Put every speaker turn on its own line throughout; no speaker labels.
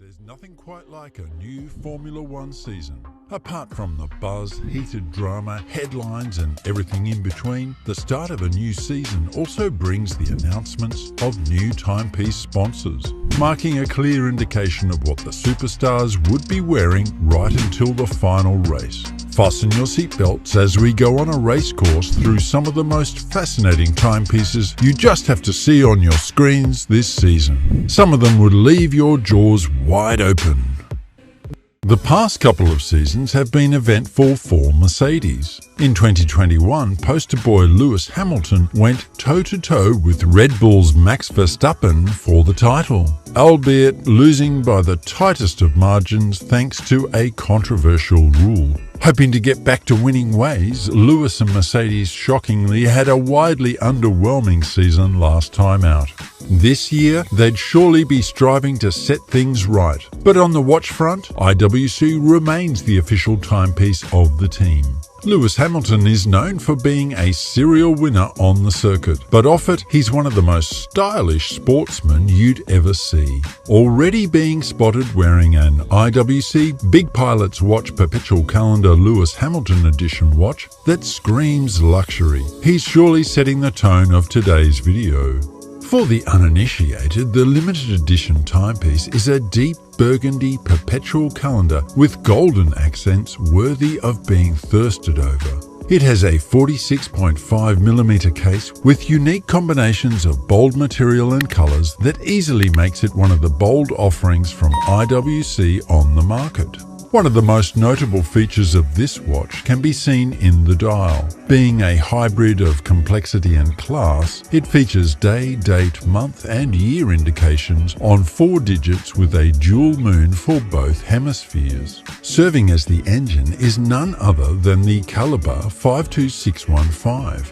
There's nothing quite like a new Formula One season. Apart from the buzz, heated drama, headlines and everything in between, the start of a new season also brings the announcements of new timepiece sponsors, marking a clear indication of what the superstars would be wearing right until the final race. Fasten your seatbelts as we go on a race course through some of the most fascinating timepieces you just have to see on your screens this season. Some of them would leave your jaws wide open. The past couple of seasons have been eventful for Mercedes. In 2021, poster boy Lewis Hamilton went toe-to-toe with Red Bull's Max Verstappen for the title, albeit losing by the tightest of margins thanks to a controversial rule. Hoping to get back to winning ways, Lewis and Mercedes shockingly had a widely underwhelming season last time out. This year, they'd surely be striving to set things right. But on the watch front, IWC remains the official timepiece of the team. Lewis Hamilton is known for being a serial winner on the circuit, but off it, he's one of the most stylish sportsmen you'd ever see. Already being spotted wearing an IWC Big Pilots Watch Perpetual Calendar Lewis Hamilton Edition watch that screams luxury. He's surely setting the tone of today's video. For the uninitiated, the limited edition timepiece is a deep burgundy perpetual calendar with golden accents worthy of being thirsted over. It has a 46.5mm case with unique combinations of bold material and colours that easily makes it one of the bold offerings from IWC on the market. One of the most notable features of this watch can be seen in the dial. Being a hybrid of complexity and class, it features day, date, month and year indications on 4 digits with a dual moon for both hemispheres. Serving as the engine is none other than the Caliber 52615,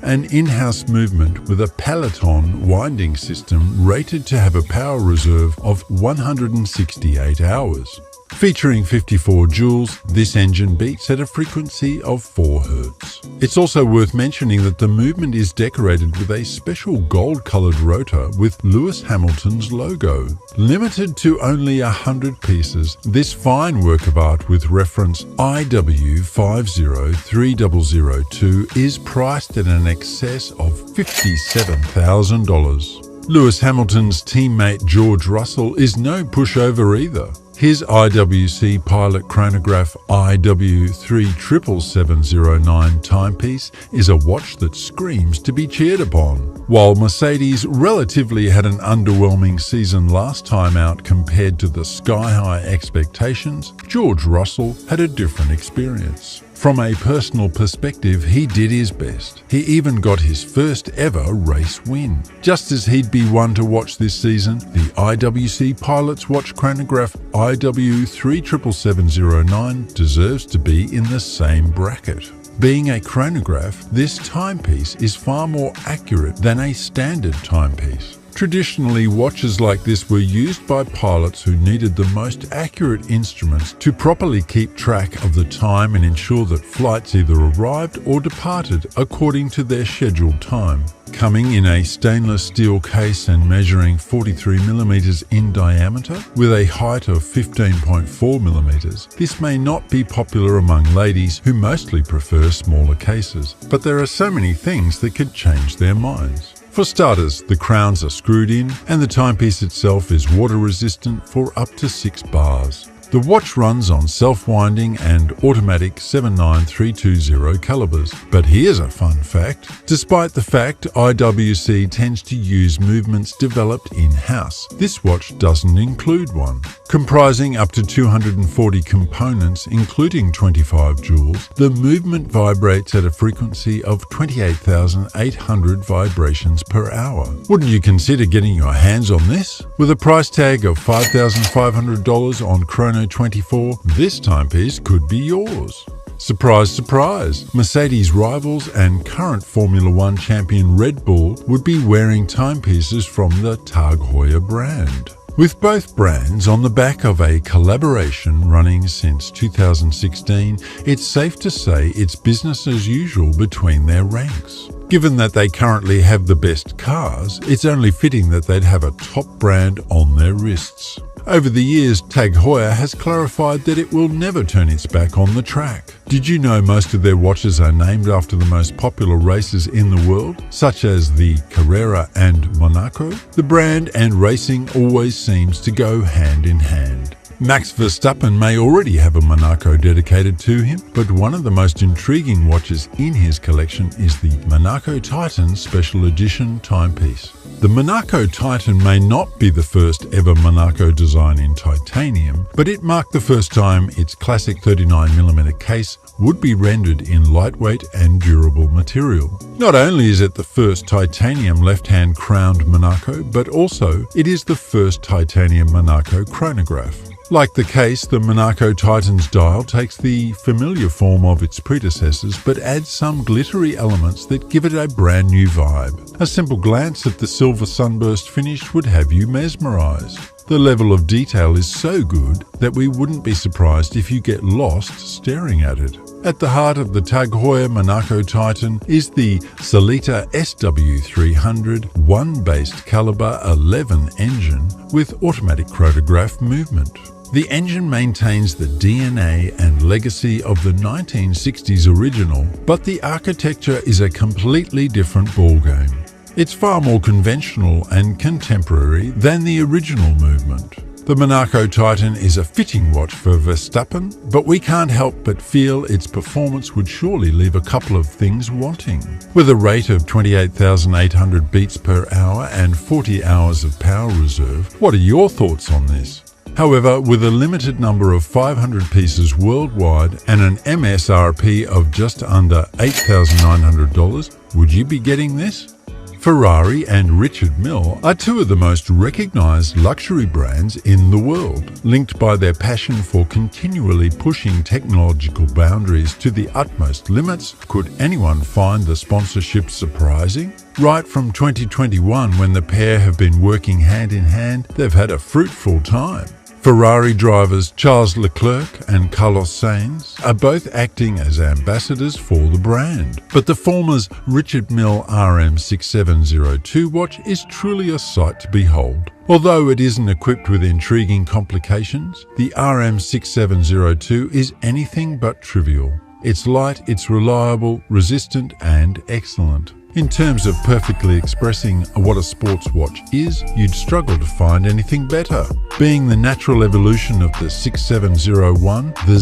an in-house movement with a Peloton winding system rated to have a power reserve of 168 hours. Featuring 54 joules, this engine beats at a frequency of 4 Hz. It's also worth mentioning that the movement is decorated with a special gold-coloured rotor with Lewis Hamilton's logo. Limited to only 100 pieces, this fine work of art with reference IW503002 is priced at an excess of $57,000. Lewis Hamilton's teammate George Russell is no pushover either. His IWC Pilot Chronograph IW37709 timepiece is a watch that screams to be cheered upon. While Mercedes relatively had an underwhelming season last time out compared to the sky-high expectations, George Russell had a different experience. From a personal perspective, he did his best. He even got his first ever race win. Just as he'd be one to watch this season, the IWC Pilot's Watch Chronograph IW37709 deserves to be in the same bracket. Being a chronograph, this timepiece is far more accurate than a standard timepiece. Traditionally, watches like this were used by pilots who needed the most accurate instruments to properly keep track of the time and ensure that flights either arrived or departed according to their scheduled time. Coming in a stainless steel case and measuring 43mm in diameter with a height of 15.4mm, this may not be popular among ladies who mostly prefer smaller cases, but there are so many things that could change their minds. For starters, the crowns are screwed in and the timepiece itself is water resistant for up to 6 bars. The watch runs on self-winding and automatic 79320 calibers. But here's a fun fact. Despite the fact IWC tends to use movements developed in-house, this watch doesn't include one. Comprising up to 240 components, including 25 joules, the movement vibrates at a frequency of 28,800 vibrations per hour. Wouldn't you consider getting your hands on this? With a price tag of $5,500 on Chrono 24, this timepiece could be yours. Surprise, surprise! Mercedes rivals and current Formula One champion Red Bull would be wearing timepieces from the Tag Heuer brand. With both brands on the back of a collaboration running since 2016, it's safe to say it's business as usual between their ranks. Given that they currently have the best cars, it's only fitting that they'd have a top brand on their wrists. Over the years, Tag Heuer has clarified that it will never turn its back on the track. Did you know most of their watches are named after the most popular races in the world, such as the Carrera and Monaco? The brand and racing always seems to go hand in hand. Max Verstappen may already have a Monaco dedicated to him, but one of the most intriguing watches in his collection is the Monaco Titan Special Edition timepiece. The Monaco Titan may not be the first ever Monaco design in titanium, but it marked the first time its classic 39mm case would be rendered in lightweight and durable material. Not only is it the first titanium left-hand crowned Monaco, but also it is the first titanium Monaco chronograph. Like the case, the Monaco Titan's dial takes the familiar form of its predecessors but adds some glittery elements that give it a brand new vibe. A simple glance at the silver sunburst finish would have you mesmerized. The level of detail is so good that we wouldn't be surprised if you get lost staring at it. At the heart of the Tag Heuer Monaco Titan is the Sellita SW300 1-based caliber 11 engine with automatic chronograph movement. The engine maintains the DNA and legacy of the 1960s original, but the architecture is a completely different ballgame. It's far more conventional and contemporary than the original movement. The Monaco Titan is a fitting watch for Verstappen, but we can't help but feel its performance would surely leave a couple of things wanting. With a rate of 28,800 beats per hour and 40 hours of power reserve, what are your thoughts on this? However, with a limited number of 500 pieces worldwide and an MSRP of just under $8,900, would you be getting this? Ferrari and Richard Mille are two of the most recognized luxury brands in the world, linked by their passion for continually pushing technological boundaries to the utmost limits. Could anyone find the sponsorship surprising? Right from 2021, when the pair have been working hand in hand, they've had a fruitful time. Ferrari drivers Charles Leclerc and Carlos Sainz are both acting as ambassadors for the brand. But the former's Richard Mille RM6702 watch is truly a sight to behold. Although it isn't equipped with intriguing complications, the RM6702 is anything but trivial. It's light, it's reliable, resistant, and excellent. In terms of perfectly expressing what a sports watch is, you'd struggle to find anything better. Being the natural evolution of the 6701, the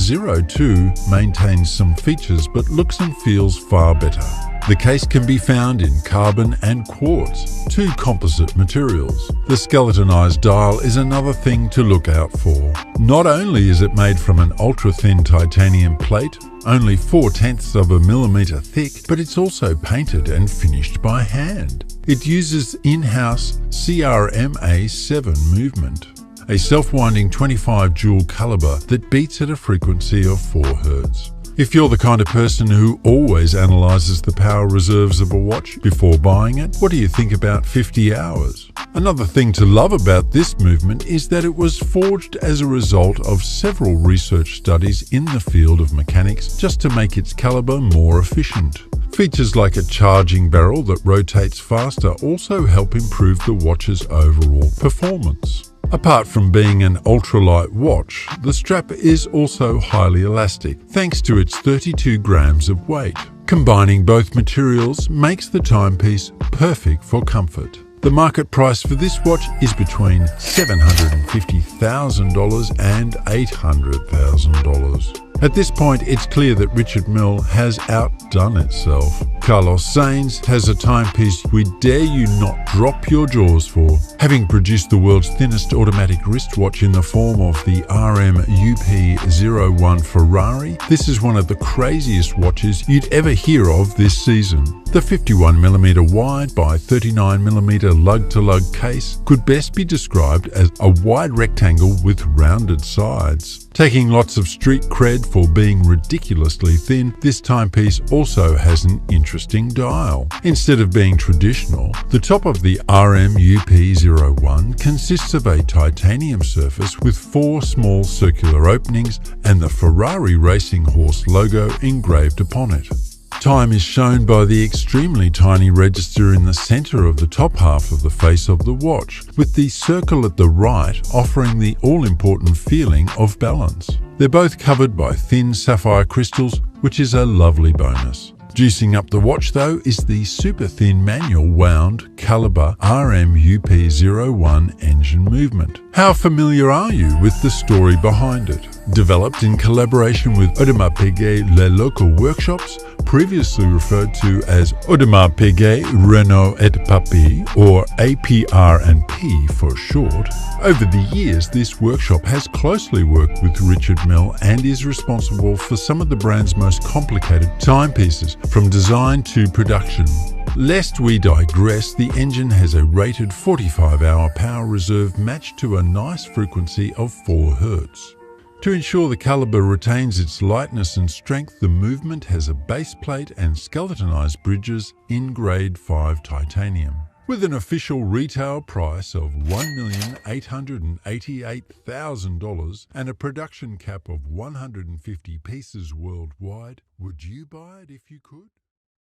02 maintains some features but looks and feels far better. The case can be found in carbon and quartz, two composite materials. The skeletonized dial is another thing to look out for. Not only is it made from an ultra-thin titanium plate, only 0.4 of a millimeter thick, but it's also painted and finished by hand. It uses in-house CRMA7 movement, a self-winding 25 joule caliber that beats at a frequency of 4 Hz. If you're the kind of person who always analyzes the power reserves of a watch before buying it, what do you think about 50 hours? Another thing to love about this movement is that it was forged as a result of several research studies in the field of mechanics just to make its caliber more efficient. Features like a charging barrel that rotates faster also help improve the watch's overall performance. Apart from being an ultralight watch, the strap is also highly elastic thanks to its 32 grams of weight. Combining both materials makes the timepiece perfect for comfort. The market price for this watch is between $750,000 and $800,000. At this point, it's clear that Richard Mille has outdone itself. Carlos Sainz has a timepiece we dare you not drop your jaws for. Having produced the world's thinnest automatic wristwatch in the form of the RM-UP01 Ferrari, this is one of the craziest watches you'd ever hear of this season. The 51mm wide by 39mm lug-to-lug case could best be described as a wide rectangle with rounded sides. Taking lots of street cred for being ridiculously thin, this timepiece also has an interesting dial. Instead of being traditional, the top of the RM-UP01 consists of a titanium surface with 4 small circular openings and the Ferrari racing horse logo engraved upon it. Time is shown by the extremely tiny register in the center of the top half of the face of the watch, with the circle at the right offering the all-important feeling of balance. They're both covered by thin sapphire crystals, which is a lovely bonus. Juicing up the watch, though, is the super thin manual wound Calibre RMUP01 engine movement. How familiar are you with the story behind it? Developed in collaboration with Audemars Piguet Les Local Workshops, previously referred to as Audemars Piguet Renault et Papy, or APR&P for short. Over the years, this workshop has closely worked with Richard Mille and is responsible for some of the brand's most complicated timepieces, from design to production. Lest we digress, the engine has a rated 45-hour power reserve matched to a nice frequency of 4 Hz. To ensure the Calibre retains its lightness and strength, the movement has a base plate and skeletonized bridges in grade 5 titanium. With an official retail price of $1,888,000 and a production cap of 150 pieces worldwide, would you buy it if you could?